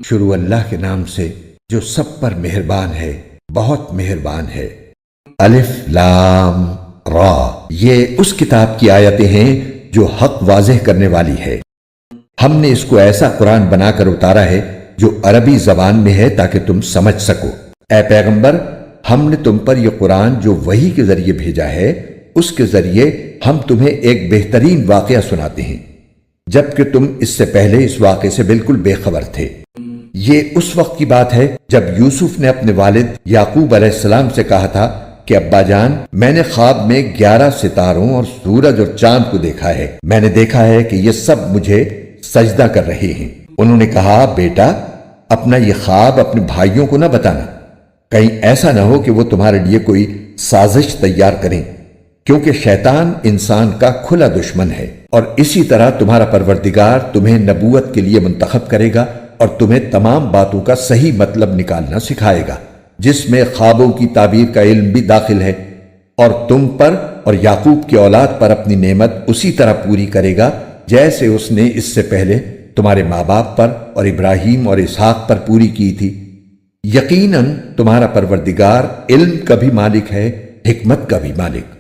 شروع اللہ کے نام سے جو سب پر مہربان ہے، بہت مہربان ہے۔ الف لام را، یہ اس کتاب کی آیتیں ہیں جو حق واضح کرنے والی ہے۔ ہم نے اس کو ایسا قرآن بنا کر اتارا ہے جو عربی زبان میں ہے تاکہ تم سمجھ سکو۔ اے پیغمبر، ہم نے تم پر یہ قرآن جو وحی کے ذریعے بھیجا ہے، اس کے ذریعے ہم تمہیں ایک بہترین واقعہ سناتے ہیں، جبکہ تم اس سے پہلے اس واقعے سے بالکل بے خبر تھے۔ یہ اس وقت کی بات ہے جب یوسف نے اپنے والد یعقوب علیہ السلام سے کہا تھا کہ ابا جان، میں نے خواب میں 11 ستاروں اور سورج اور چاند کو دیکھا ہے۔ میں نے دیکھا ہے کہ یہ سب مجھے سجدہ کر رہے ہیں۔ انہوں نے کہا، بیٹا، اپنا یہ خواب اپنے بھائیوں کو نہ بتانا، کہیں ایسا نہ ہو کہ وہ تمہارے لیے کوئی سازش تیار کریں، کیونکہ شیطان انسان کا کھلا دشمن ہے۔ اور اسی طرح تمہارا پروردگار تمہیں نبوت کے لیے منتخب کرے گا اور تمہیں تمام باتوں کا صحیح مطلب نکالنا سکھائے گا، جس میں خوابوں کی تعبیر کا علم بھی داخل ہے، اور تم پر اور یعقوب کی اولاد پر اپنی نعمت اسی طرح پوری کرے گا جیسے اس نے اس سے پہلے تمہارے ماں باپ پر اور ابراہیم اور اسحاق پر پوری کی تھی۔ یقیناً تمہارا پروردگار علم کا بھی مالک ہے، حکمت کا بھی مالک۔